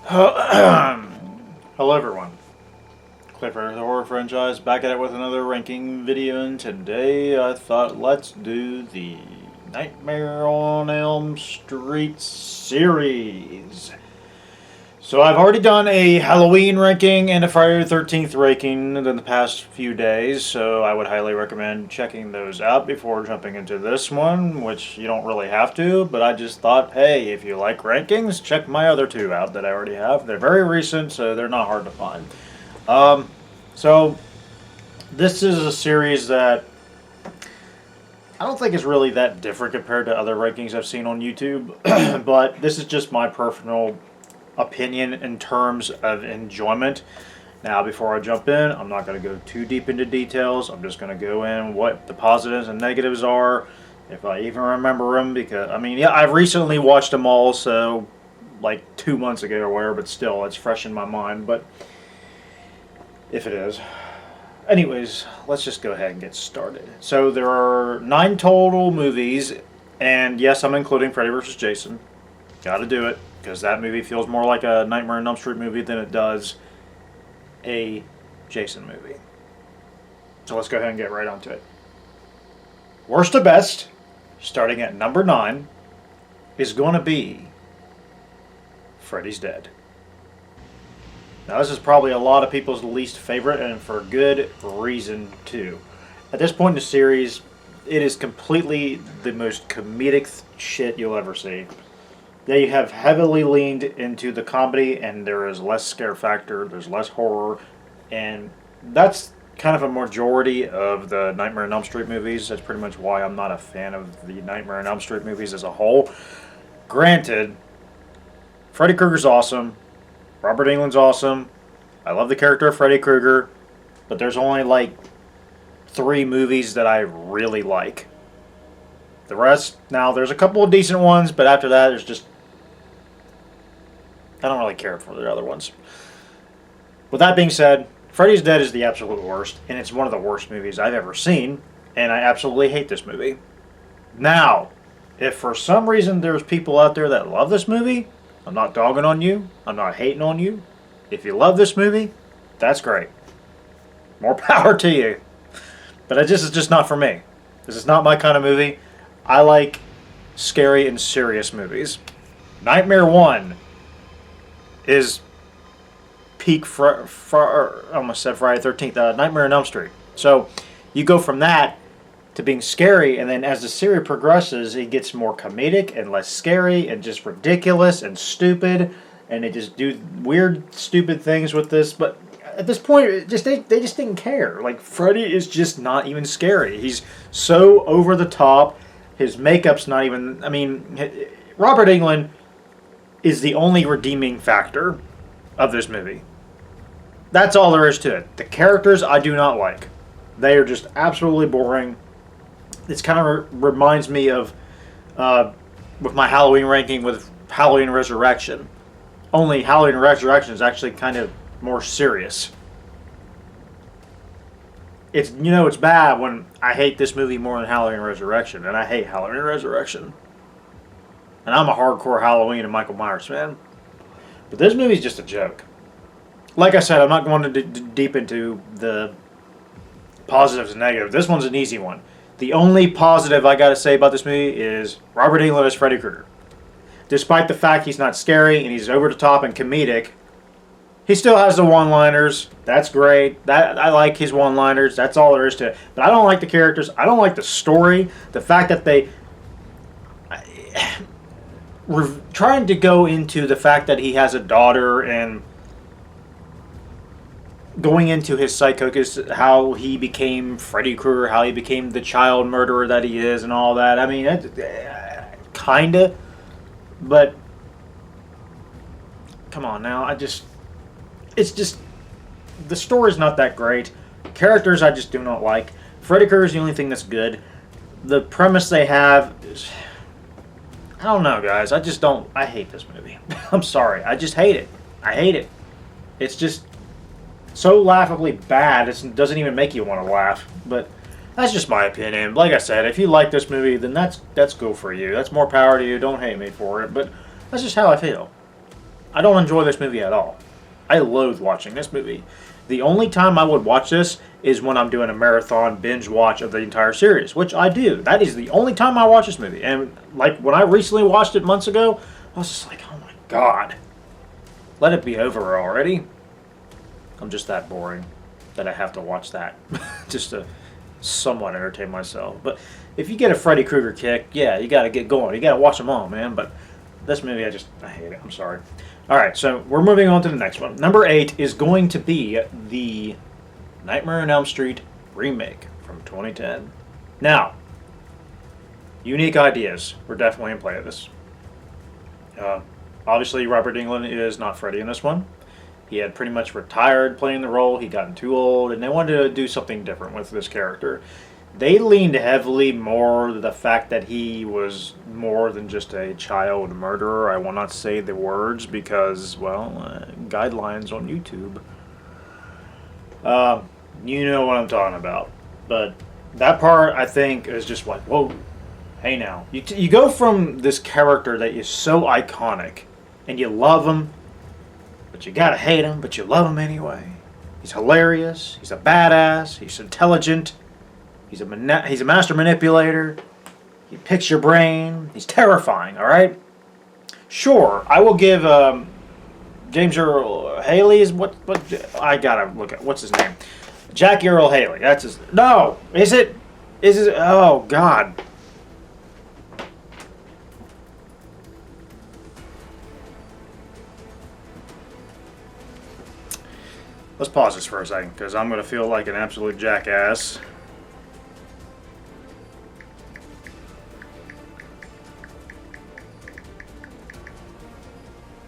Hello everyone, Clifford the Horror Franchise back at it with another ranking video, and today I thought let's do the Nightmare on Elm Street series. So I've already done a Halloween ranking and a Friday the 13th ranking in the past few days, so I would highly recommend checking those out before jumping into this one, which you don't really have to, but I just thought, hey, if you like rankings, check my other two out that I already have. They're very recent, so they're not hard to find. So this is a series that I don't think is really that different compared to other rankings I've seen on YouTube, but this is just my personal opinion in terms of enjoyment. Now, before I jump in, I'm not going to go too deep into details. I'm just going to go in what the positives and negatives are, if I even remember them, because, I mean, yeah, I've recently watched them all, so, like 2 months ago or whatever, but still, it's fresh in my mind, but if it is. Anyways, let's just go ahead and get started. So, there are 9 total movies, and yes, I'm including Freddy vs. Jason. Gotta do it, because that movie feels more like a Nightmare on Elm Street movie than it does a Jason movie. So let's go ahead and get right onto it. Worst to best, starting at number 9, is going to be Freddy's Dead. Now this is probably a lot of people's least favorite, and for good reason too. At this point in the series, it is completely the most comedic shit you'll ever see. They have heavily leaned into the comedy, and there is less scare factor, there's less horror, and that's kind of a majority of the Nightmare on Elm Street movies. That's pretty much why I'm not a fan of the Nightmare on Elm Street movies as a whole. Granted, Freddy Krueger's awesome, Robert Englund's awesome, I love the character of Freddy Krueger, but there's only like 3 movies that I really like. The rest, now there's a couple of decent ones, but after that there's just, I don't really care for the other ones. With that being said, Freddy's Dead is the absolute worst, and it's one of the worst movies I've ever seen, and I absolutely hate this movie. Now, if for some reason there's people out there that love this movie, I'm not dogging on you, I'm not hating on you. If you love this movie, that's great. More power to you. But it's just not for me. This is not my kind of movie. I like scary and serious movies. Nightmare 1 is peak, I almost said Friday the 13th, Nightmare on Elm Street. So you go from that to being scary, and then as the series progresses, it gets more comedic and less scary and just ridiculous and stupid, and they just do weird, stupid things with this. But at this point, they just didn't care. Like, Freddy is just not even scary. He's so over the top. His makeup's not even, I mean, Robert Englund is the only redeeming factor of this movie. That's all there is to it. The characters I do not like. They are just absolutely boring. This kind of reminds me of, with my Halloween ranking with Halloween Resurrection. Only Halloween Resurrection is actually kind of more serious. It's, you know, it's bad when I hate this movie more than Halloween Resurrection, and I hate Halloween Resurrection. And I'm a hardcore Halloween and Michael Myers fan. But this movie's just a joke. Like I said, I'm not going to deep into the positives and negatives. This one's an easy one. The only positive I gotta say about this movie is Robert Englund as Freddy Krueger. Despite the fact he's not scary and he's over the top and comedic, he still has the one-liners. That's great. I like his one-liners. That's all there is to it. But I don't like the characters. I don't like the story. The fact that we're trying to go into the fact that he has a daughter and going into his psychosis, how he became Freddy Krueger, how he became the child murderer that he is and all that. I mean, kinda. But, come on now. It's just, the story's not that great. Characters I just do not like. Freddy Krueger's the only thing that's good. The premise they have is, I don't know, guys. I hate this movie. I'm sorry. I just hate it. I hate it. It's just so laughably bad, it doesn't even make you want to laugh. But that's just my opinion. Like I said, if you like this movie, then that's cool for you. That's more power to you. Don't hate me for it. But that's just how I feel. I don't enjoy this movie at all. I loathe watching this movie. The only time I would watch this is when I'm doing a marathon binge watch of the entire series, which I do. That is the only time I watch this movie. And like when I recently watched it months ago, I was just like, oh my god. Let it be over already. I'm just that boring that I have to watch that just to somewhat entertain myself. But if you get a Freddy Krueger kick, yeah, you got to get going. You got to watch them all, man. But this movie, I hate it. I'm sorry. All right, so we're moving on to the next one. Number 8 is going to be the Nightmare on Elm Street remake from 2010. Now, unique ideas were definitely in play of this. Obviously, Robert Englund is not Freddy in this one. He had pretty much retired playing the role. He'd gotten too old, and they wanted to do something different with this character. They leaned heavily more to the fact that he was more than just a child murderer. I will not say the words because, well, guidelines on YouTube. You know what I'm talking about. But that part, I think, is just like, whoa, hey now. You go from this character that is so iconic, and you love him, but you gotta hate him, but you love him anyway. He's hilarious. He's a badass. He's intelligent. He's a master manipulator. He picks your brain. He's terrifying, all right? Sure, I will give James Earl Haley is what I gotta look at. What's his name? Jackie Earl Haley. That's his. No, is it? Oh God. Let's pause this for a second because I'm gonna feel like an absolute jackass.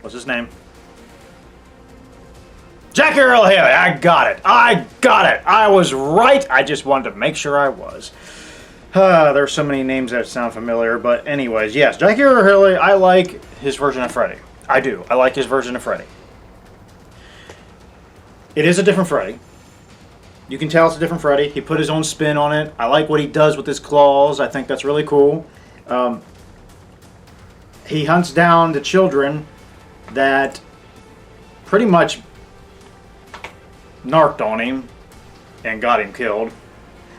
What's his name? Jackie Earl Haley. I got it. I was right. I just wanted to make sure I was. There's so many names that sound familiar, but anyways, yes, Jackie Earl Haley. I like his version of Freddy. I do. I like his version of Freddy. It is a different Freddy. You can tell it's a different Freddy. He put his own spin on it. I like what he does with his claws. I think that's really cool. He hunts down the children that pretty much narked on him and got him killed.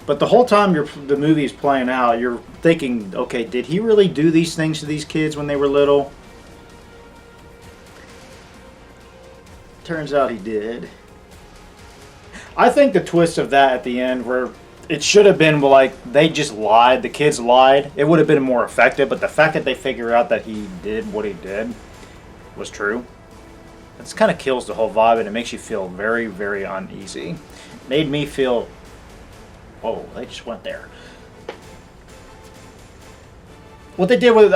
But the whole time the movie is playing out, you're thinking, okay, did he really do these things to these kids when they were little? Turns out he did. I think the twist of that at the end, where it should have been like they just lied, the kids lied, it would have been more effective, but the fact that they figure out that he did what he did was true. This kind of kills the whole vibe, and it makes you feel very, very uneasy. Made me feel, whoa, they just went there. What they did with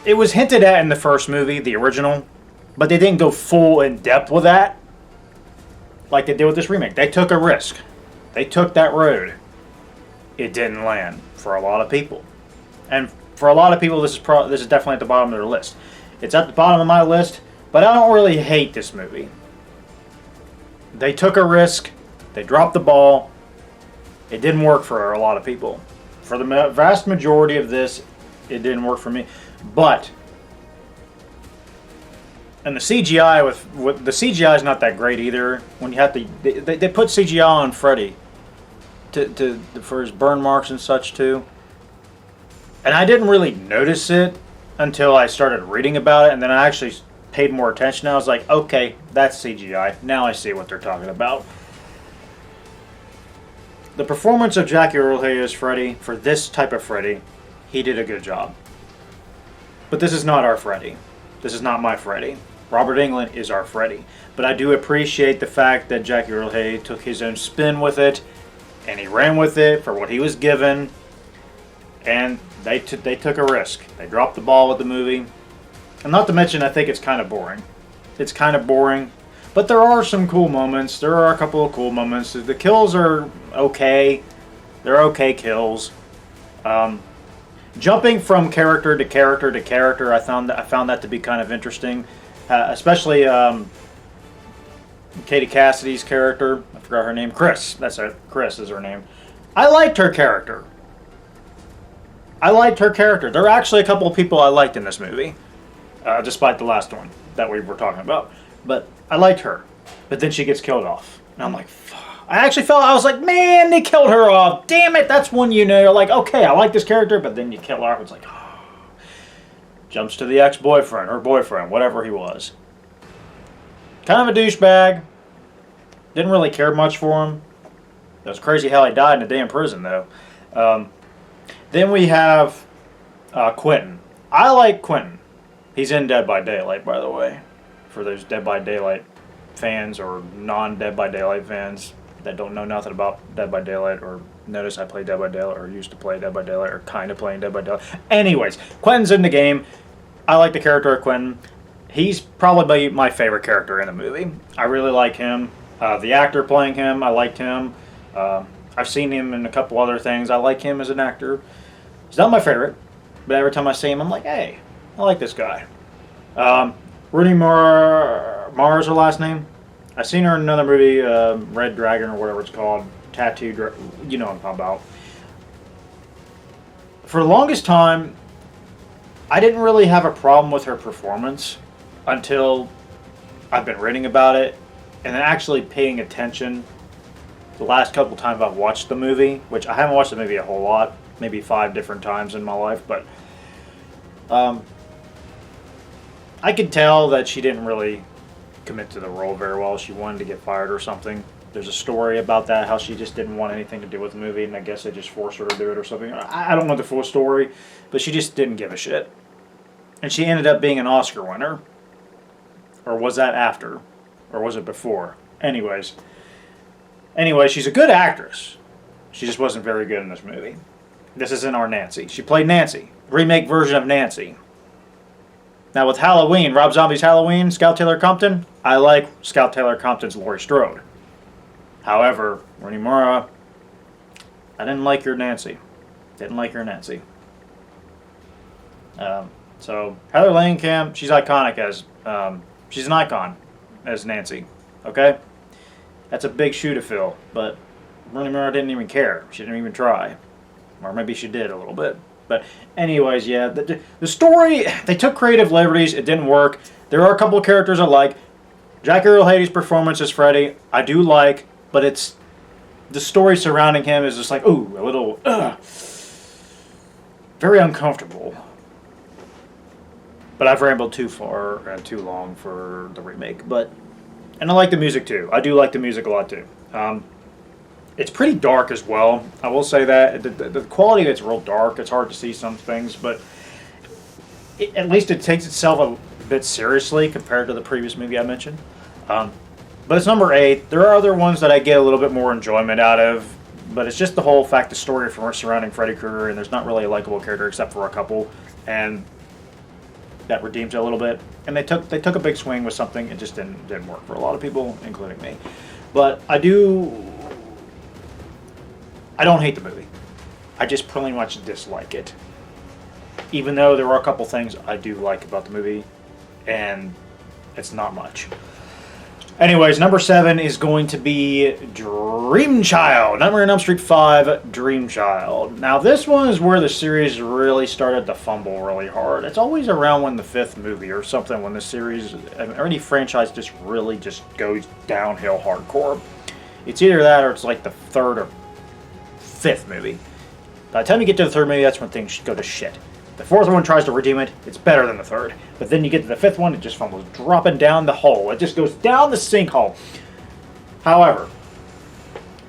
it was hinted at in the first movie, the original, but they didn't go full in depth with that like they did with this remake. They took a risk. They took that road. It didn't land for a lot of people. And for a lot of people, this is definitely at the bottom of their list. It's at the bottom of my list, but I don't really hate this movie. They took a risk. They dropped the ball. It didn't work for a lot of people. For the vast majority of this, it didn't work for me. But, and the CGI with the CGI is not that great either. When you have to, they put CGI on Freddy for his burn marks and such too. And I didn't really notice it until I started reading about it, and then I actually paid more attention. I was like, okay, that's CGI. Now I see what they're talking about. The performance of Jackie Earle Haley as Freddy, for this type of Freddy, he did a good job. But this is not our Freddy. This is not my Freddy. Robert Englund is our Freddy. But I do appreciate the fact that Jackie Earle Haley took his own spin with it, and he ran with it for what he was given, and they took a risk. They dropped the ball with the movie. And not to mention, I think it's kind of boring. It's kind of boring. But there are some cool moments. There are a couple of cool moments. The kills are okay. They're okay kills. Jumping from character to character to character, I found that to be kind of interesting. Especially Katie Cassidy's character. I forgot her name. Chris. That's it. Chris is her name. I liked her character. There are actually a couple of people I liked in this movie. despite the last one that we were talking about. But I liked her. But then she gets killed off. And I'm like, fuck. I actually felt, I was like, man, they killed her off. Damn it, that's when you know, like, okay, I like this character, but then you kill her off. It's like, oh. Jumps to the ex-boyfriend, or boyfriend, whatever he was. Kind of a douchebag. Didn't really care much for him. It was crazy how he died in a damn prison, though. Then we have Quentin. I like Quentin. He's in Dead by Daylight, by the way. For those Dead by Daylight fans or non-Dead by Daylight fans that don't know nothing about Dead by Daylight, or notice I play Dead by Daylight, or used to play Dead by Daylight, or kind of playing Dead by Daylight. Anyways, Quentin's in the game. I like the character of Quentin. He's probably my favorite character in the movie. I really like him. The actor playing him, I liked him. I've seen him in a couple other things. I like him as an actor. He's not my favorite, but every time I see him, I'm like, hey, I like this guy. Rooney Mara's her last name. I've seen her in another movie, Red Dragon or whatever it's called. You know what I'm talking about. For the longest time, I didn't really have a problem with her performance until I've been reading about it and then actually paying attention the last couple times I've watched the movie, which I haven't watched the movie a whole lot, maybe 5 different times in my life, but I could tell that she didn't really commit to the role very well. She wanted to get fired or something. There's a story about that, how she just didn't want anything to do with the movie, and I guess they just forced her to do it or something. I don't know the full story, but she just didn't give a shit. And she ended up being an Oscar winner. Or was that after? Or was it before? Anyway, she's a good actress. She just wasn't very good in this movie. This isn't our Nancy. She played Nancy. Remake version of Nancy. Now with Halloween, Rob Zombie's Halloween, Scout Taylor Compton, I like Scout Taylor Compton's Laurie Strode. However, Rooney Mara, I didn't like your Nancy. Didn't like her Nancy. So Heather Langenkamp, she's iconic as, she's an icon as Nancy. Okay? That's a big shoe to fill, but Rooney Mara didn't even care. She didn't even try. Or maybe she did a little bit. But anyways, yeah, the story, they took creative liberties. It didn't work. There are a couple of characters I like. Jack Earl Haley's performance as Freddy, I do like, but it's the story surrounding him is just like, ooh, a little, very uncomfortable. But I've rambled too far and too long for the remake. And I like the music too. I do like the music a lot too. It's pretty dark as well. I will say that the quality of it's real dark. It's hard to see some things, but at least it takes itself a bit seriously compared to the previous movie I mentioned. But it's number 8. There are other ones that I get a little bit more enjoyment out of, but it's just the whole fact, the story surrounding Freddy Krueger, and there's not really a likable character except for a couple, and that redeems it a little bit. And they took a big swing with something. It just didn't work for a lot of people, including me. But I don't hate the movie. I just pretty much dislike it. Even though there are a couple things I do like about the movie, and it's not much. Anyways, number 7 is going to be Dream Child. Nightmare on Elm Street 5, Dream Child. Now this one is where the series really started to fumble really hard. It's always around when the 5th movie or something, when the series, or any franchise just really just goes downhill hardcore. It's either that or it's like the 3rd or 5th movie. By the time you get to the 3rd movie, that's when things go to shit. The 4th one tries to redeem it, it's better than the 3rd. But then you get to the 5th one, it just fumbles, dropping down the hole. It just goes down the sinkhole. However,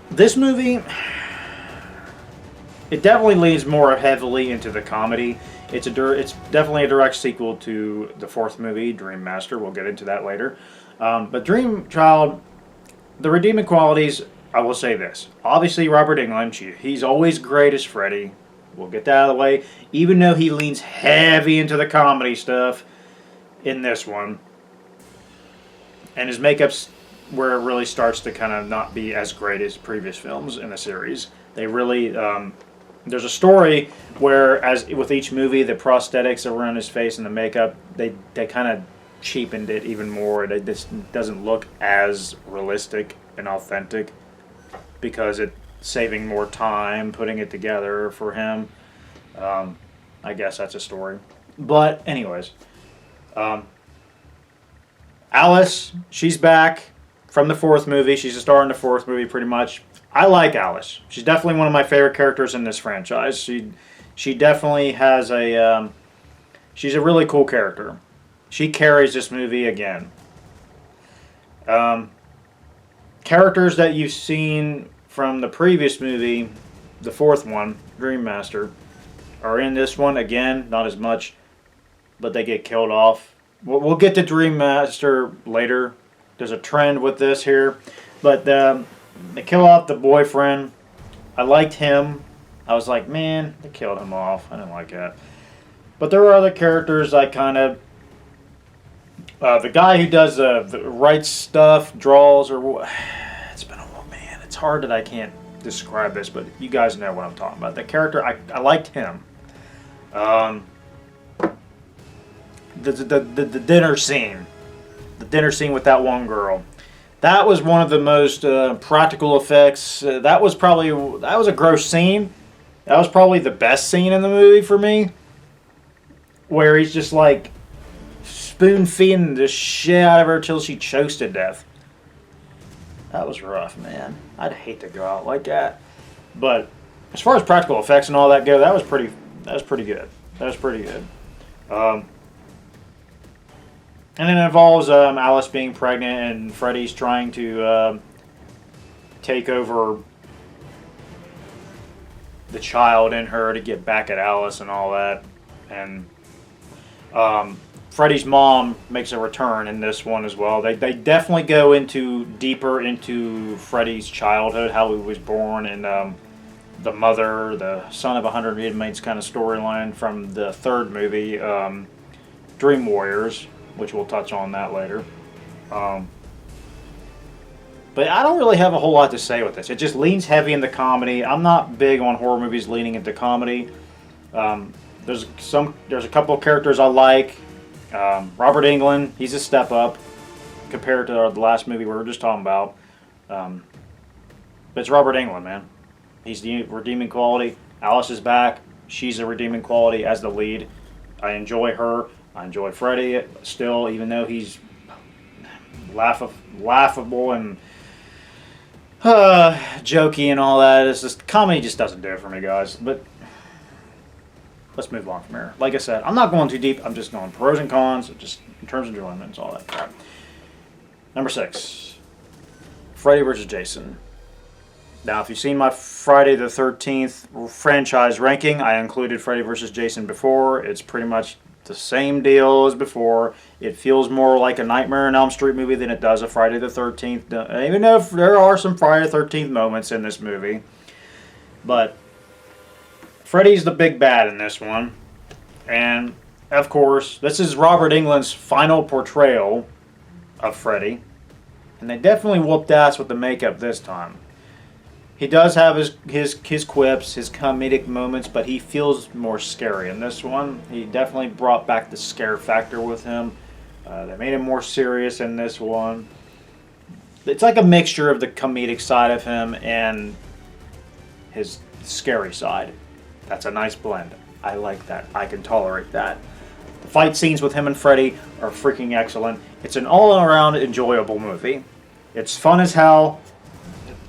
this movie, it definitely leans more heavily into the comedy. It's definitely a direct sequel to the 4th movie, Dream Master. We'll get into that later. But Dream Child, the redeeming qualities, I will say this. Obviously, Robert Englund, he's always great as Freddy. We'll get that out of the way. Even though he leans heavy into the comedy stuff in this one. And his makeup's where it really starts to kind of not be as great as previous films in the series. They really, there's a story where, as with each movie, the prosthetics around his face and the makeup, they kind of cheapened it even more. It just doesn't look as realistic and authentic because it's saving more time putting it together for him. I guess that's a story. But anyways, Um, Alice, she's back from the fourth movie. She's a star in the fourth movie, pretty much. I like Alice. She's definitely one of my favorite characters in this franchise. She definitely has a she's a really cool character. She carries this movie again. Characters that you've seen from the previous movie, the fourth one, Dream Master, are in this one again. Not as much, but they get killed off. We'll get to Dream Master later. There's a trend with this here, but they kill off the boyfriend. I liked him. I was like, man, they killed him off. I didn't like that. But there are other characters I kind of... the guy who does the writes stuff, draws, or... It's been a while, man. It's hard that I can't describe this, but you guys know what I'm talking about. The character, I liked him. The dinner scene. The dinner scene with that one girl. That was one of the most practical effects. That was a gross scene. That was probably the best scene in the movie for me. Where he's just like spoon feeding the shit out of her till she chokes to death. That was rough, man. I'd hate to go out like that. But as far as practical effects and all that go, that was pretty good. That was pretty good. And it involves Alice being pregnant and Freddy's trying to take over the child in her to get back at Alice and all that. And Freddy's mom makes a return in this one as well. They definitely go deeper into Freddy's childhood, how he was born, and the mother, the son of 100 inmates kind of storyline from the third movie, Dream Warriors, which we'll touch on that later. But I don't really have a whole lot to say with this. It just leans heavy into comedy. I'm not big on horror movies leaning into comedy. There's a couple of characters I like. Robert Englund, he's a step up compared to the last movie we were just talking about. But it's Robert Englund, man. He's the redeeming quality. Alice is back. She's a redeeming quality as the lead. I enjoy her. I enjoy Freddy still, even though he's laughable and jokey and all that. It's just comedy just doesn't do it for me, guys. But let's move on from here. Like I said, I'm not going too deep. I'm just going pros and cons, just in terms of enjoyment and all that crap. Number 6, Freddy vs. Jason. Now, if you've seen my Friday the 13th franchise ranking, I included Freddy vs. Jason before. It's pretty much the same deal as before. It feels more like a Nightmare on Elm Street movie than it does a Friday the 13th. Even though there are some Friday the 13th moments in this movie. But Freddy's the big bad in this one. And, of course, this is Robert Englund's final portrayal of Freddy. And they definitely whooped ass with the makeup this time. He does have his quips, his comedic moments, but he feels more scary in this one. He definitely brought back the scare factor with him. They made him more serious in this one. It's like a mixture of the comedic side of him and his scary side. That's a nice blend. I like that. I can tolerate that. The fight scenes with him and Freddy are freaking excellent. It's an all-around enjoyable movie. It's fun as hell.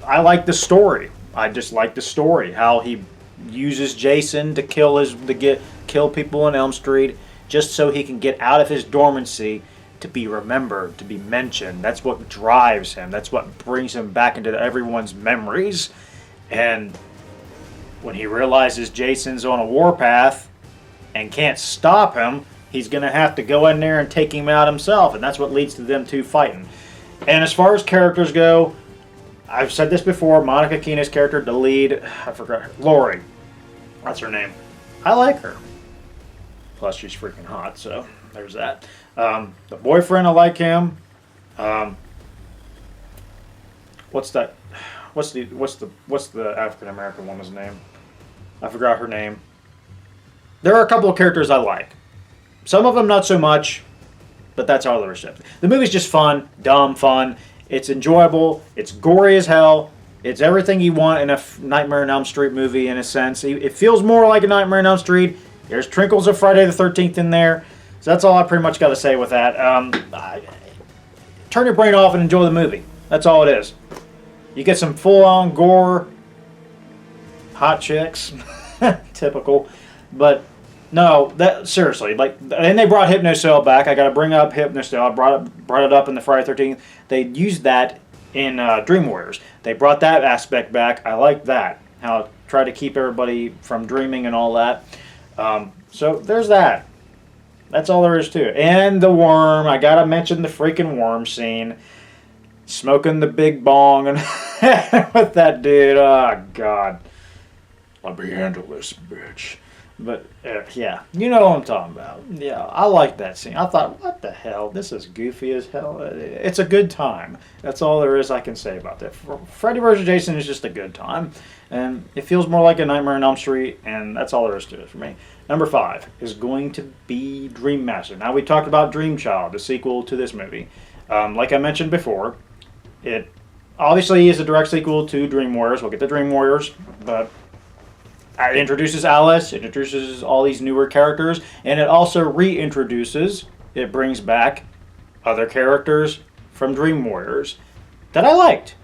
I like the story. I just like the story. How he uses Jason to kill people in Elm Street just so he can get out of his dormancy, to be remembered, to be mentioned. That's what drives him. That's what brings him back into everyone's memories. And when he realizes Jason's on a warpath and can't stop him, he's going to have to go in there and take him out himself. And that's what leads to them two fighting. And as far as characters go, I've said this before, Monica Kena's character, the lead, I forgot, Lori. That's her name. I like her. Plus, she's freaking hot, so there's that. The boyfriend, I like him. What's that? What's the African American woman's name? I forgot her name. There are a couple of characters I like. Some of them not so much, but that's all there is to it. The movie's just fun, dumb fun. It's enjoyable. It's gory as hell. It's everything you want in a Nightmare on Elm Street movie, in a sense. It feels more like a Nightmare on Elm Street. There's trinkles of Friday the 13th in there. So that's all I pretty much got to say with that. Turn your brain off and enjoy the movie. That's all it is. You get some full-on gore, hot chicks, typical. But no, that seriously, like, and they brought Hypnocell back. I got to bring up Hypnocell. I brought it up in the Friday 13th. They used that in Dream Warriors. They brought that aspect back. I like that. How it tried to keep everybody from dreaming and all that. So there's that. That's all there is to it. And the worm. I gotta mention the freaking worm scene. Smoking the big bong and with that dude. Oh, God. Let me handle this, bitch. But, yeah. You know what I'm talking about. Yeah, I like that scene. I thought, what the hell? This is goofy as hell. It's a good time. That's all there is I can say about that. Freddy vs. Jason is just a good time. And it feels more like a Nightmare on Elm Street, and that's all there is to it for me. Number 5 is going to be Dream Master. Now, we talked about Dream Child, the sequel to this movie. Like I mentioned before, it obviously is a direct sequel to Dream Warriors. We'll get to Dream Warriors, but it introduces Alice, it introduces all these newer characters, and it also reintroduces, it brings back other characters from Dream Warriors that I liked.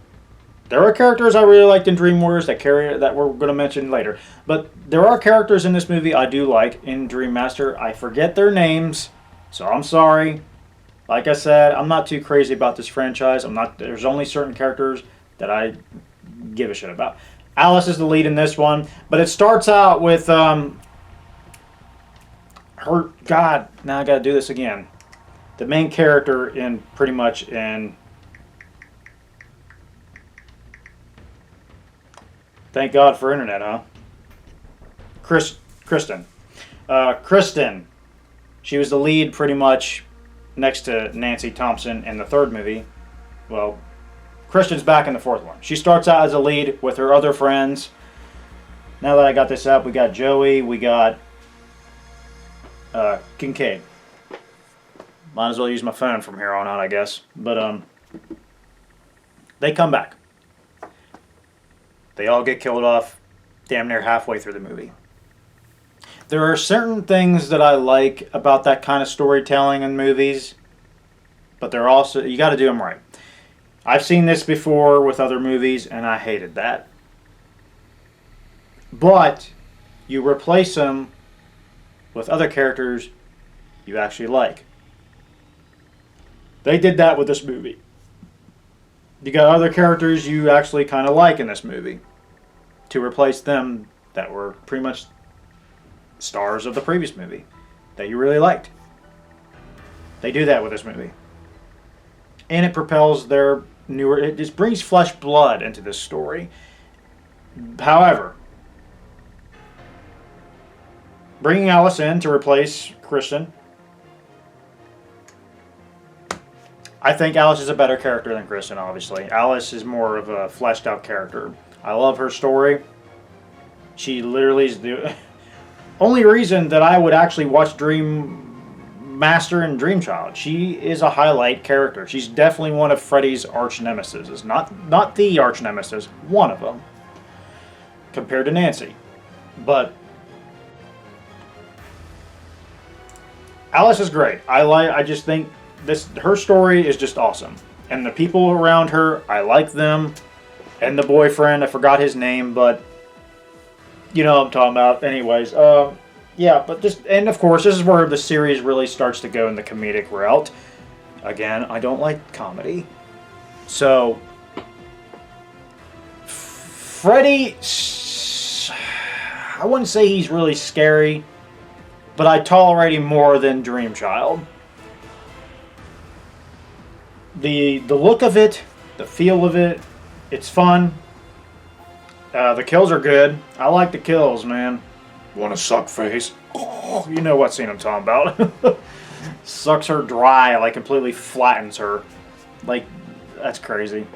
There are characters I really liked in Dream Warriors that we're going to mention later. But there are characters in this movie I do like in Dream Master. I forget their names, so I'm sorry. Like I said, I'm not too crazy about this franchise. There's only certain characters that I give a shit about. Alice is the lead in this one, but it starts out with her. God, now I got to do this again. The main character in pretty much in. Thank God for internet, huh? Kristen. Kristen. She was the lead pretty much next to Nancy Thompson in the third movie. Well, Kristen's back in the fourth one. She starts out as a lead with her other friends. Now that I got this up, we got Joey, we got Kincaid. Might as well use my phone from here on out, I guess. But they come back. They all get killed off damn near halfway through the movie. There are certain things that I like about that kind of storytelling in movies, but they're also, you got to do them right. I've seen this before with other movies, and I hated that. But you replace them with other characters you actually like. They did that with this movie. You got other characters you actually kind of like in this movie to replace them that were pretty much stars of the previous movie that you really liked. They do that with this movie. And it propels their newer, it just brings flesh blood into this story. However, bringing Alice in to replace Kristen, I think Alice is a better character than Kristen, obviously. Alice is more of a fleshed out character. I love her story. She literally is the only reason that I would actually watch Dream Master and Dream Child. She is a highlight character. She's definitely one of Freddy's arch nemesis. Not the arch nemesis, one of them. Compared to Nancy. But Alice is great. I just think her story is just awesome. And the people around her, I like them. And the boyfriend, I forgot his name, but you know what I'm talking about. Anyways, yeah, but just, and of course, this is where the series really starts to go in the comedic route. Again, I don't like comedy. So, Freddy, I wouldn't say he's really scary, but I tolerate him more than Dream Child. The look of it, the feel of it, it's fun. The kills are good. I like the kills, man. Want to suck face? Oh, you know what scene I'm talking about. Sucks her dry, like completely flattens her. Like, that's crazy.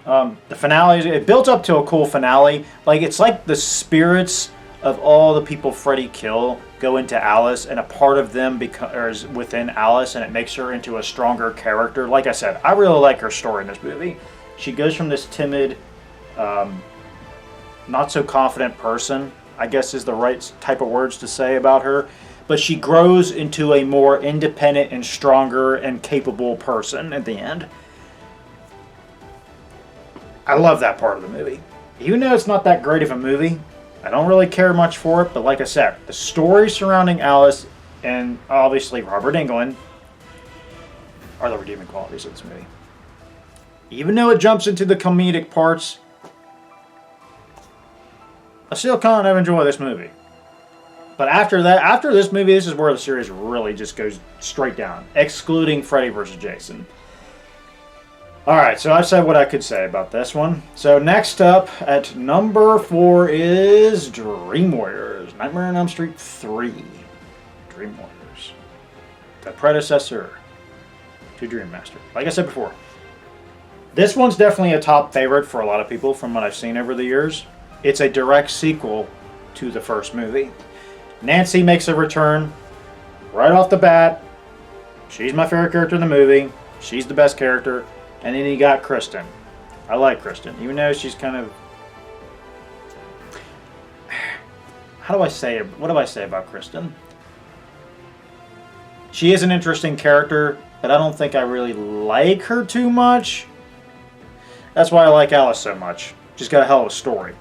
The finale, it built up to a cool finale. Like, it's like the spirits of all the people Freddy kill go into Alice, and a part of them is within Alice, and it makes her into a stronger character. Like I said, I really like her story in this movie. She goes from this timid, not so confident person, I guess is the right type of words to say about her, but she grows into a more independent and stronger and capable person at the end. I love that part of the movie. Even though it's not that great of a movie, I don't really care much for it, but like I said, the story surrounding Alice and obviously Robert Englund are the redeeming qualities of this movie. Even though it jumps into the comedic parts, I still kind of enjoy this movie. But after this movie, this is where the series really just goes straight down, excluding Freddy vs. Jason. Alright, so I've said what I could say about this one. So next up at number 4 is Dream Warriors. Nightmare on Elm Street 3. Dream Warriors. The predecessor to Dream Master. Like I said before, this one's definitely a top favorite for a lot of people from what I've seen over the years. It's a direct sequel to the first movie. Nancy makes a return right off the bat. She's my favorite character in the movie. She's the best character. And then you got Kristen. I like Kristen, even though she's kind of... How do I say it? What do I say about Kristen? She is an interesting character, but I don't think I really like her too much. That's why I like Alice so much. She's got a hell of a story.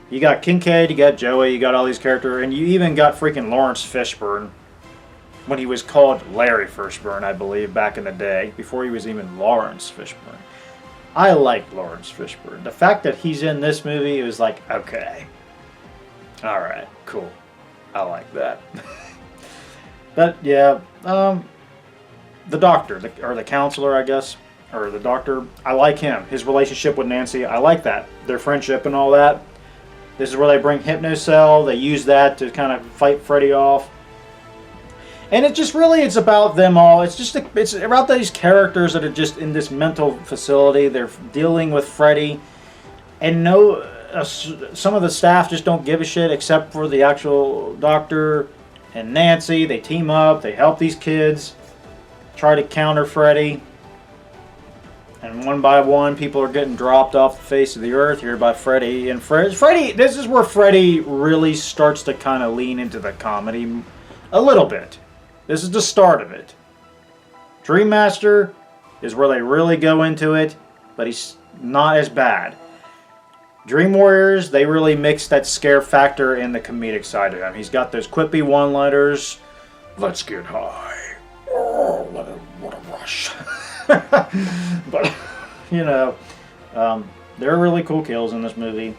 You got Kincaid, you got Joey, you got all these characters, and you even got freaking Lawrence Fishburne. When he was called Larry Fishburne, I believe, back in the day, before he was even Lawrence Fishburne. I like Lawrence Fishburne. The fact that he's in this movie, it was like, okay. Alright, cool. I like that. But, yeah, the doctor, or the counselor, I guess, or the doctor, I like him. His relationship with Nancy, I like that. Their friendship and all that. This is where they bring Hypnocell. They use that to kind of fight Freddy off. And it just really, it's about them all. It's about these characters that are just in this mental facility. They're dealing with Freddy. And some of the staff just don't give a shit except for the actual doctor and Nancy. They team up. They help these kids try to counter Freddy. And one by one, people are getting dropped off the face of the earth here by Freddy. And Freddy, this is where Freddy really starts to kind of lean into the comedy a little bit. This is the start of it. Dream Master is where they really go into it, but he's not as bad. Dream Warriors, they really mix that scare factor in the comedic side of him. He's got those quippy one-liners. Let's get high. Oh, what a rush. But, you know, there are really cool kills in this movie.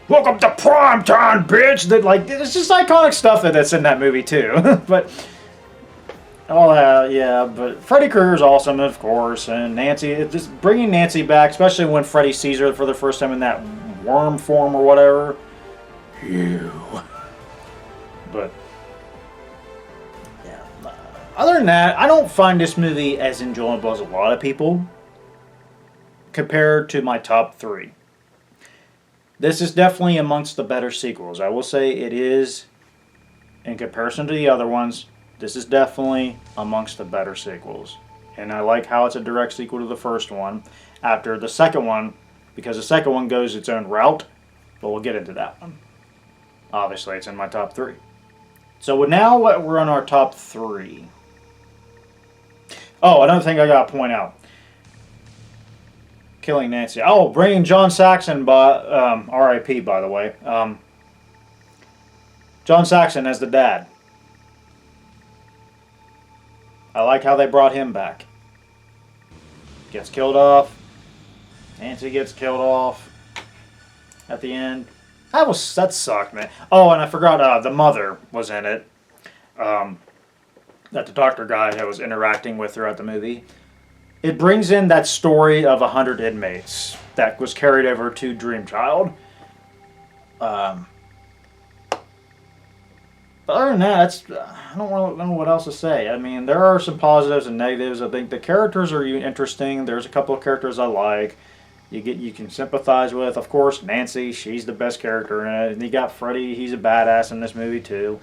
Welcome to primetime, bitch! That, like, it's just iconic stuff that's in that movie too. But yeah, but Freddy Krueger's awesome, of course, and Nancy. Just bringing Nancy back, especially when Freddy sees her for the first time in that worm form or whatever. Ew. But yeah, other than that, I don't find this movie as enjoyable as a lot of people compared to my top 3. This is definitely amongst the better sequels. I will say it is, in comparison to the other ones, this is definitely amongst the better sequels. And I like how it's a direct sequel to the first one after the second one, because the second one goes its own route, but we'll get into that one. Obviously, it's in my top 3. So now we're on our top 3. Oh, another thing I gotta point out. Killing Nancy. Oh, bringing John Saxon by R.I.P. by the way. John Saxon as the dad. I like how they brought him back. Gets killed off. Nancy gets killed off at the end. That sucked, man. Oh, and I forgot the mother was in it. That the doctor guy was interacting with throughout the movie. It brings in that story of 100 inmates that was carried over to Dream Child. But other than that, I don't really know what else to say. I mean, there are some positives and negatives. I think the characters are interesting. There's a couple of characters I like. You can sympathize with. Of course, Nancy, she's the best character in it. And you got Freddy, he's a badass in this movie too.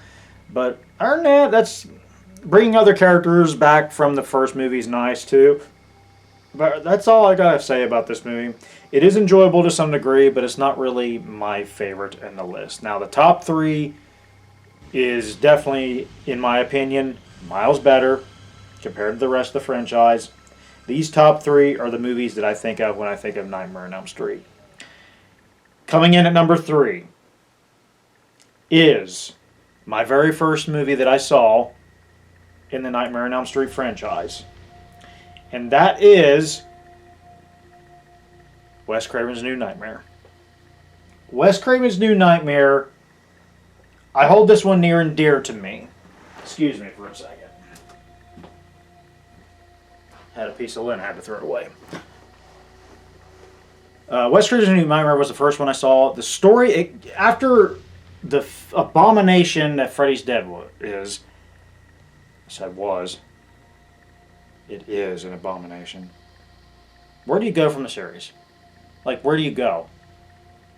But other than that, that's bringing other characters back from the first movie is nice too. But that's all I gotta say about this movie. It is enjoyable to some degree, but it's not really my favorite in the list. Now, the top 3 is definitely, in my opinion, miles better compared to the rest of the franchise. These top three are the movies that I think of when I think of Nightmare on Elm Street. Coming in at number 3 is my very first movie that I saw in the Nightmare on Elm Street franchise. And that is Wes Craven's New Nightmare. Wes Craven's New Nightmare, I hold this one near and dear to me. Excuse me for a second. Had a piece of lint, I had to throw it away. Wes Craven's New Nightmare was the first one I saw. The story, after the abomination that Freddy's Dead is, I said was, it is an abomination. Where do you go from the series? Like, where do you go?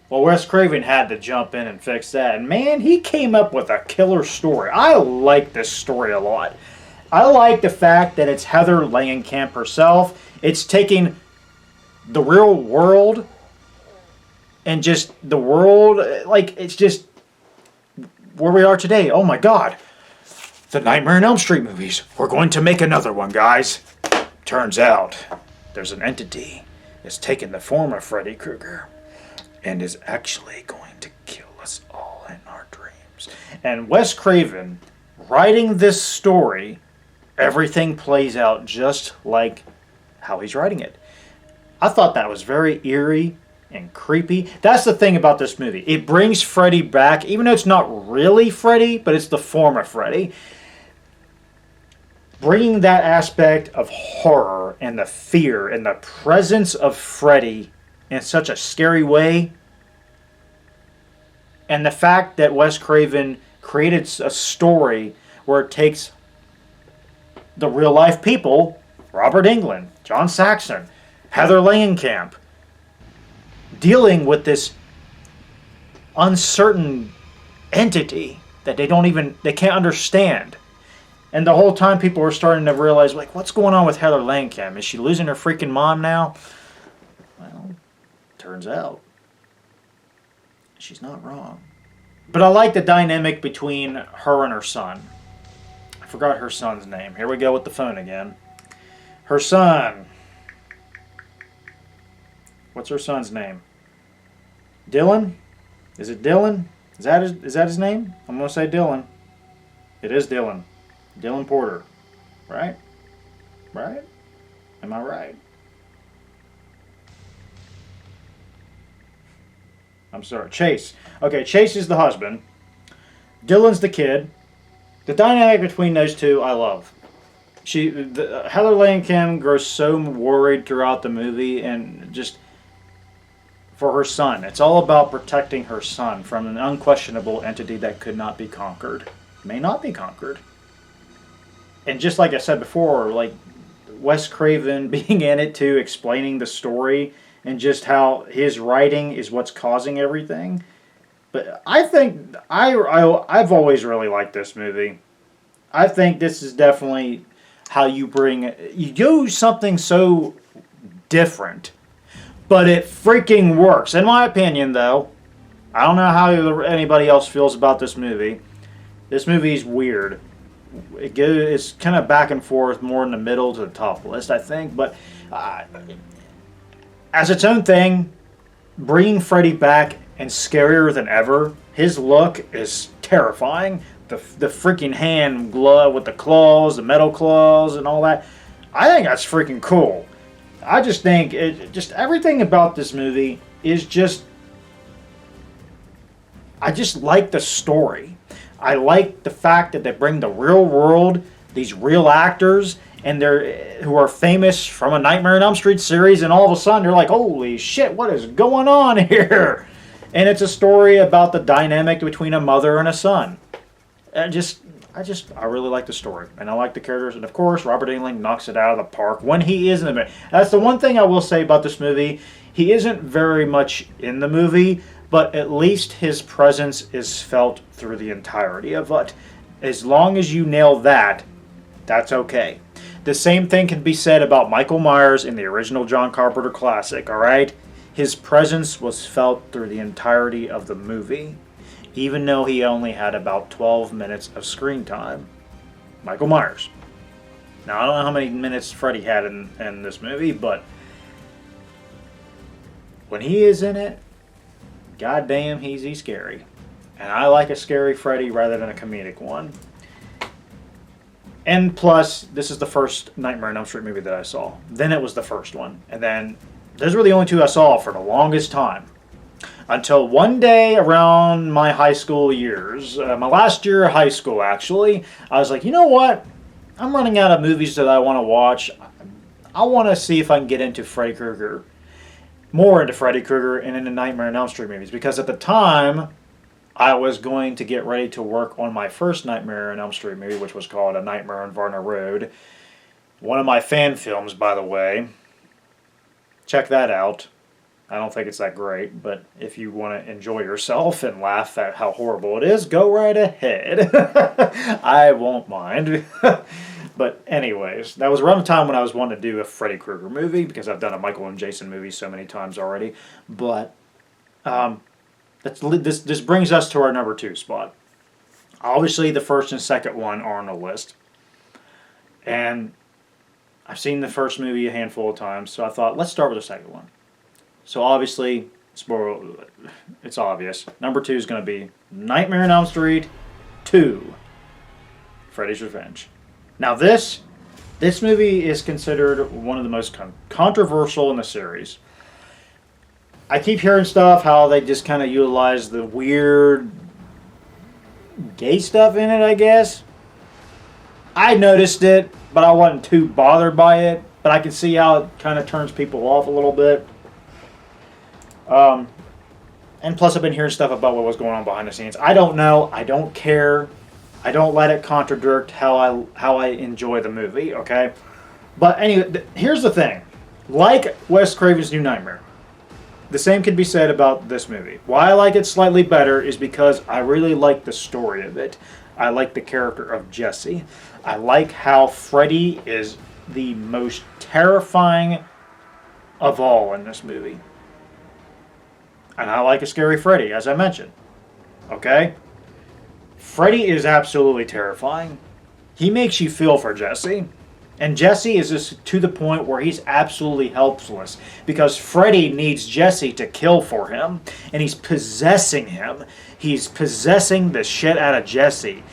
Well, Wes Craven had to jump in and fix that. And man, he came up with a killer story. I like this story a lot. I like the fact that it's Heather Langenkamp herself. It's taking the real world and just the world, like, it's just where we are today. Oh my God. The Nightmare on Elm Street movies. We're going to make another one, guys. Turns out there's an entity that's taken the form of Freddy Krueger and is actually going to kill us all in our dreams. And Wes Craven, writing this story, everything plays out just like how he's writing it. I thought that was very eerie and creepy. That's the thing about this movie. It brings Freddy back, even though it's not really Freddy, but it's the form of Freddy. Bringing that aspect of horror and the fear and the presence of Freddy in such a scary way. And the fact that Wes Craven created a story where it takes the real life people, Robert Englund, John Saxon, Heather Langenkamp, dealing with this uncertain entity that they can't understand. And the whole time people are starting to realize, like, what's going on with Heather Langenkamp? Is she losing her freaking mom now? Well, turns out she's not wrong. But I like the dynamic between her and her son. I forgot her son's name. Here we go with the phone again. Her son. What's her son's name? Dylan? Is it Dylan? Is that his name? I'm going to say Dylan. It is Dylan. Dylan Porter. Right? Right? Am I right? I'm sorry. Chase. Okay, Chase is the husband. Dylan's the kid. The dynamic between those two, I love. Heather Langenkamp grows so worried throughout the movie, and just for her son. It's all about protecting her son from an unquestionable entity that could not be conquered. May not be conquered. And just like I said before, like Wes Craven being in it too, explaining the story and just how his writing is what's causing everything. But I think I've always really liked this movie. I think this is definitely how you do something so different, but it freaking works. In my opinion, though, I don't know how anybody else feels about this movie. This movie's weird. It's kind of back and forth, more in the middle to the top of the list, I think. But as its own thing, bringing Freddy back and scarier than ever. His look is terrifying. The freaking hand glove with the claws, the metal claws, and all that. I think that's freaking cool. I just think just everything about this movie is just. I just like the story. I like the fact that they bring the real world, these real actors, and who are famous from a Nightmare on Elm Street series, and all of a sudden they're like, holy shit, what is going on here? And it's a story about the dynamic between a mother and a son. I really like the story, and I like the characters, and of course, Robert Englund knocks it out of the park when he is in the movie. That's the one thing I will say about this movie. He isn't very much in the movie, but at least his presence is felt through the entirety of it. As long as you nail that, that's okay. The same thing can be said about Michael Myers in the original John Carpenter classic, alright? His presence was felt through the entirety of the movie. even though he only had about 12 minutes of screen time. Michael Myers. Now, I don't know how many minutes Freddy had in this movie, but when he is in it, goddamn, he's scary. And I like a scary Freddy rather than a comedic one. And plus, this is the first Nightmare on Elm Street movie that I saw. Then it was the first one. And then, those were the only two I saw for the longest time. Until one day around my high school years, my last year of high school actually, I was like, you know what? I'm running out of movies that I want to watch. I want to see if I can get into Freddy Krueger. More into Freddy Krueger and into Nightmare on Elm Street movies. Because at the time, I was going to get ready to work on my first Nightmare on Elm Street movie, which was called A Nightmare on Varna Road. One of my fan films, by the way. Check that out. I don't think it's that great, but if you want to enjoy yourself and laugh at how horrible it is, go right ahead. I won't mind. But anyways, that was around the time when I was wanting to do a Freddy Krueger movie, because I've done a Michael and Jason movie so many times already. But this brings us to our number 2 spot. Obviously, the first and second one are on the list. And I've seen the first movie a handful of times, so I thought, let's start with the second one. So obviously, it's obvious. Number 2 is going to be Nightmare on Elm Street 2, Freddy's Revenge. Now this movie is considered one of the most controversial in the series. I keep hearing stuff how they just kind of utilize the weird gay stuff in it, I guess. I noticed it, but I wasn't too bothered by it. But I can see how it kind of turns people off a little bit. And plus I've been hearing stuff about what was going on behind the scenes. I don't know. I don't care. I don't let it contradict how I enjoy the movie, okay? But anyway, here's the thing. Like Wes Craven's New Nightmare, the same could be said about this movie. Why I like it slightly better is because I really like the story of it. I like the character of Jesse. I like how Freddy is the most terrifying of all in this movie. And I like a scary Freddy, as I mentioned. Okay? Freddy is absolutely terrifying. He makes you feel for Jesse. And Jesse is just to the point where he's absolutely helpless. Because Freddy needs Jesse to kill for him. And he's possessing him. He's possessing the shit out of Jesse.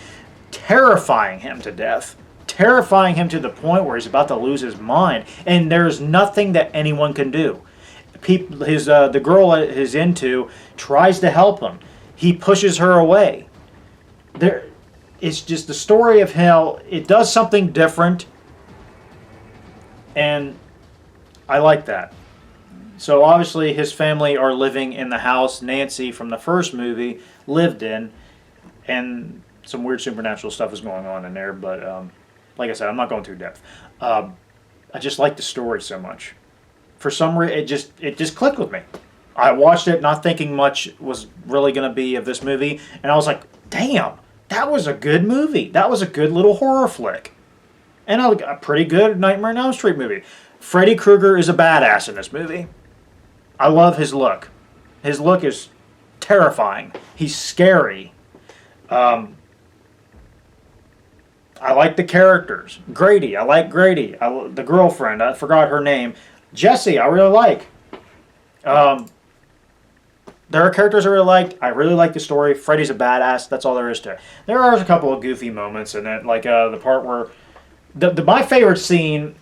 Terrifying him to death. Terrifying him to the point where he's about to lose his mind. And there's nothing that anyone can do. The girl he's into tries to help him. He pushes her away. It's just the story of how it does something different, and I like that. So obviously his family are living in the house Nancy from the first movie lived in, and some weird supernatural stuff is going on in there. But like I said, I'm not going too depth. I just like the story so much. For some reason, it just clicked with me. I watched it not thinking much was really going to be of this movie, and I was like, damn, that was a good movie. That was a good little horror flick. And a pretty good Nightmare on Elm Street movie. Freddy Krueger is a badass in this movie. I love his look. His look is terrifying. He's scary. I like the characters. Grady, I like Grady. The girlfriend, I forgot her name. Jesse, I really like. There are characters I really like. I really like the story. Freddy's a badass. That's all there is to it. There are a couple of goofy moments in it, like the part where my favorite scene.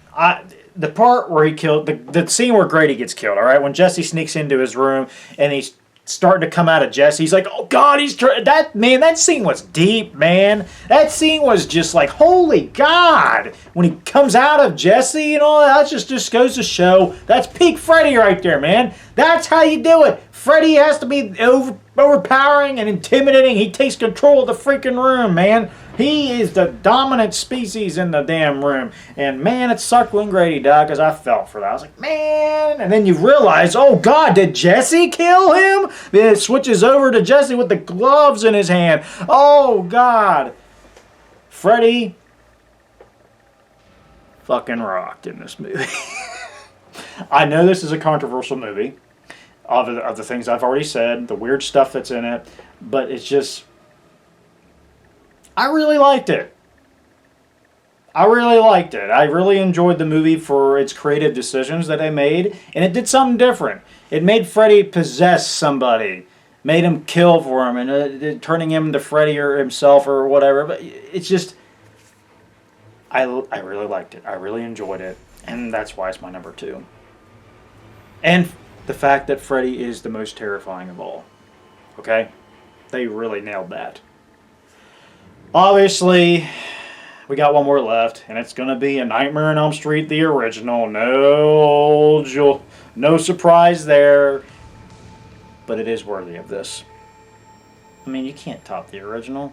The part where he killed the scene where Grady gets killed. All right, when Jesse sneaks into his room and he's starting to come out of Jesse. He's like, oh God, that scene was deep, man. That scene was just like, holy God. When he comes out of Jesse and all that just goes to show, that's peak Freddy right there, man. That's how you do it. Freddy has to be overpowering and intimidating. He takes control of the freaking room, man. He is the dominant species in the damn room. And man, it sucked when Grady died because I felt for that. I was like, man. And then you realize, oh God, did Jesse kill him? Then it switches over to Jesse with the gloves in his hand. Oh God. Freddy fucking rocked in this movie. I know this is a controversial movie. of the things I've already said, the weird stuff that's in it, but it's just, I really liked it. I really liked it. I really enjoyed the movie for its creative decisions that they made, and it did something different. It made Freddy possess somebody, made him kill for him, and turning him into Freddy or himself or whatever. But it's just, I really liked it. I really enjoyed it, and that's why it's my number 2. And the fact that Freddy is the most terrifying of all. Okay? They really nailed that. Obviously, we got one more left, and it's going to be A Nightmare on Elm Street, the original. No surprise there. But it is worthy of this. I mean, you can't top the original.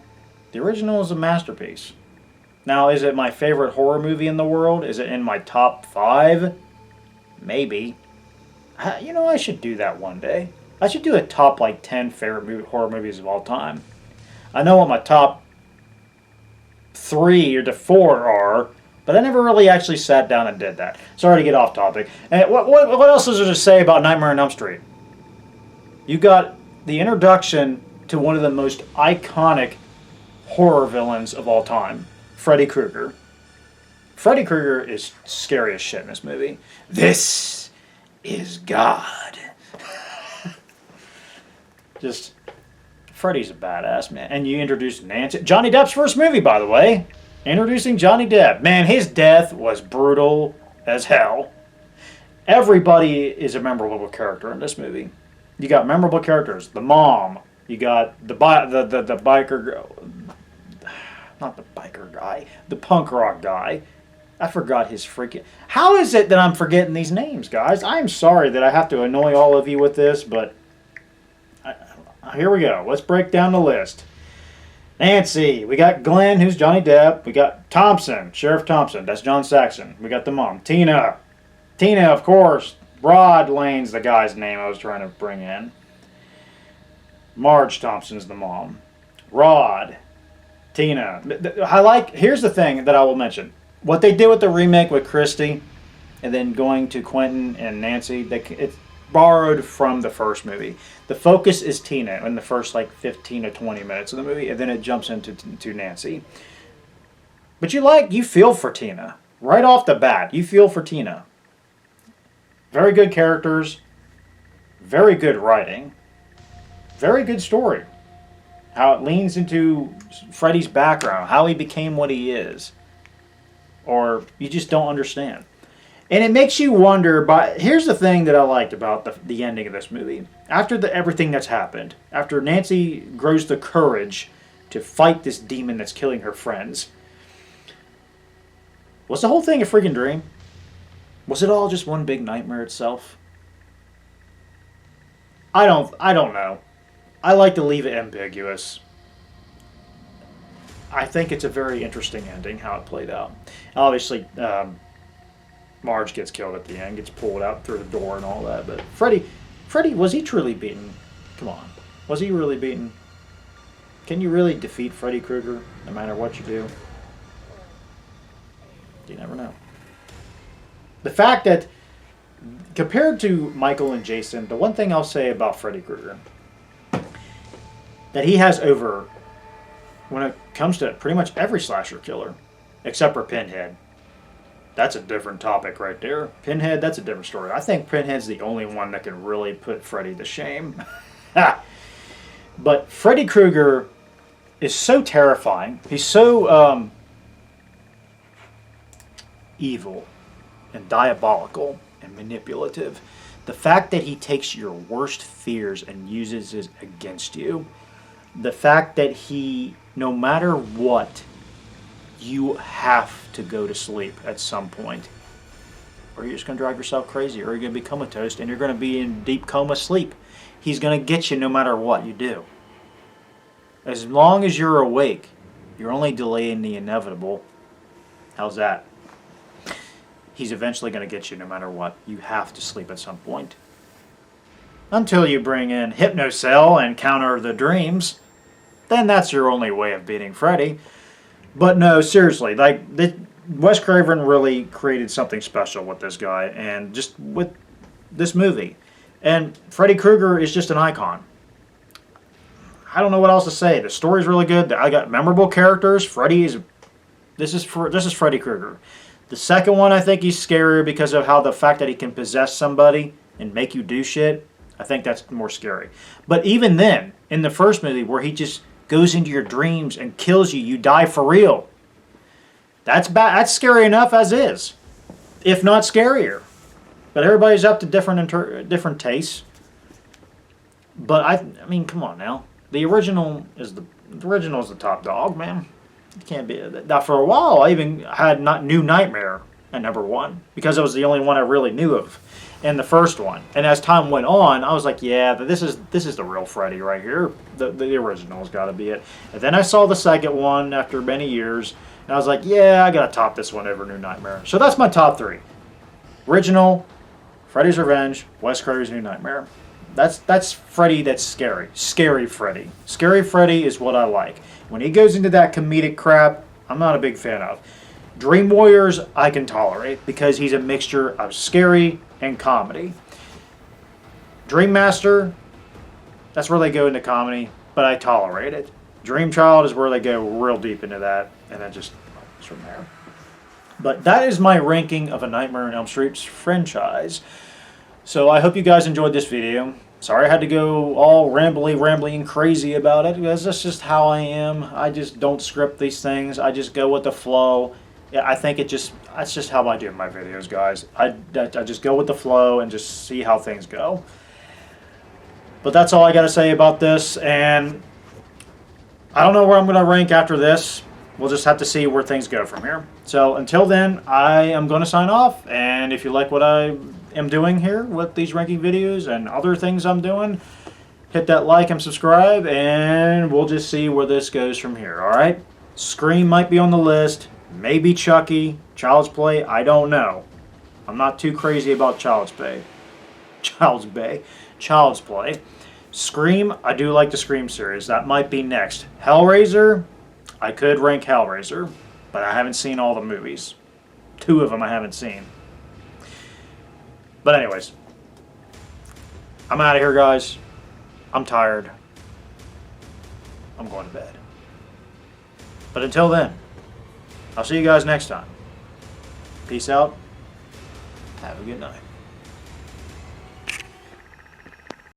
The original is a masterpiece. Now, is it my favorite horror movie in the world? Is it in my top 5? Maybe. You know, I should do that one day. I should do a top, 10 favorite horror movies of all time. I know what my top 3 to 4 are, but I never really actually sat down and did that. Sorry to get off topic. And what else is there to say about Nightmare on Elm Street? You got the introduction to one of the most iconic horror villains of all time, Freddy Krueger. Freddy Krueger is scary as shit in this movie. This is God. Just, Freddy's a badass, man. And you introduced Nancy. Johnny Depp's first movie, by the way. Introducing Johnny Depp. Man, his death was brutal as hell. Everybody is a memorable character in this movie. You got memorable characters. The mom. You got the biker girl. Not the biker guy. The punk rock guy. I forgot his freaking... How is it that I'm forgetting these names, guys? I'm sorry that I have to annoy all of you with this, but... Here we go. Let's break down the list. Nancy. We got Glenn, who's Johnny Depp. We got Thompson. Sheriff Thompson. That's John Saxon. We got the mom. Tina. Tina, of course. Rod Lane's the guy's name I was trying to bring in. Marge Thompson's the mom. Rod. Tina. Here's the thing that I will mention. What they did with the remake with Christy, and then going to Quentin and Nancy, it's borrowed from the first movie. The focus is Tina in the first 15 to 20 minutes of the movie, and then it jumps into Nancy. But you feel for Tina. Right off the bat, you feel for Tina. Very good characters, very good writing, very good story. How it leans into Freddy's background, how he became what he is. Or you just don't understand. And it makes you wonder, but here's the thing that I liked about the ending of this movie. After everything that's happened, after Nancy grows the courage to fight this demon that's killing her friends, was the whole thing a freaking dream? Was it all just one big nightmare itself? I don't know. I like to leave it ambiguous. I think it's a very interesting ending, how it played out. Obviously, Marge gets killed at the end, gets pulled out through the door and all that. But Freddy, was he truly beaten? Come on. Was he really beaten? Can you really defeat Freddy Krueger no matter what you do? You never know. The fact that, compared to Michael and Jason, the one thing I'll say about Freddy Krueger, that he has over, when it comes to pretty much every slasher killer, except for Pinhead. That's a different topic right there. Pinhead, that's a different story. I think Pinhead's the only one that can really put Freddy to shame. But Freddy Krueger is so terrifying. He's so evil and diabolical and manipulative. The fact that he takes your worst fears and uses it against you. The fact that he, no matter what, you have to go to sleep at some point. Or you're just going to drive yourself crazy. Or you're going to be comatose and you're going to be in deep coma sleep. He's going to get you no matter what you do. As long as you're awake, you're only delaying the inevitable. How's that? He's eventually going to get you no matter what. You have to sleep at some point. Until you bring in Hypnocell and counter the dreams. Then that's your only way of beating Freddy. But no, seriously, Wes Craven really created something special with this guy, and just with this movie. And Freddy Krueger is just an icon. I don't know what else to say. The story's really good. I got memorable characters. This is Freddy Krueger. The second one, I think he's scarier because of how the fact that he can possess somebody and make you do shit. I think that's more scary. But even then, in the first movie where he just goes into your dreams and kills you, you die for real. That's bad. That's scary enough as is, if not scarier. But everybody's up to different tastes. But I mean, come on now. The original is the top dog, man. It can't be. Now, for a while, I even had New Nightmare at #1 because it was the only one I really knew of, and the first one. And as time went on, I was like, yeah, this is the real Freddy right here. The original's got to be it. And then I saw the second one after many years, and I was like, yeah, I gotta top this one over New Nightmare. So that's my top 3: original, Freddy's Revenge, Wes Craven's New Nightmare. That's Freddy. That's scary. Scary Freddy. Scary Freddy is what I like. When he goes into that comedic crap, I'm not a big fan of. Dream Warriors, I can tolerate because he's a mixture of scary and comedy. Dream Master, that's where they go into comedy, but I tolerate it. Dream Child is where they go real deep into that, and then just from there. But that is my ranking of A Nightmare on Elm Street franchise. So I hope you guys enjoyed this video. Sorry I had to go all rambly and crazy about it, because that's just how I am. I just don't script these things. I just go with the flow. Yeah, I think that's just how I do my videos, guys. I just go with the flow and just see how things go. But that's all I got to say about this, and I don't know where I'm going to rank after this. We'll just have to see where things go from here. So until then, I am going to sign off, and if you like what I am doing here with these ranking videos and other things I'm doing, hit that like and subscribe, and we'll just see where this goes from here. Alright? Scream might be on the list, maybe Chucky, Child's Play, I don't know. I'm not too crazy about Child's Play. Scream, I do like the Scream series. That might be next. Hellraiser, I could rank Hellraiser, but I haven't seen all the movies. 2 of them I haven't seen. But anyways, I'm out of here, guys. I'm tired. I'm going to bed. But until then, I'll see you guys next time. Peace out. Have a good night.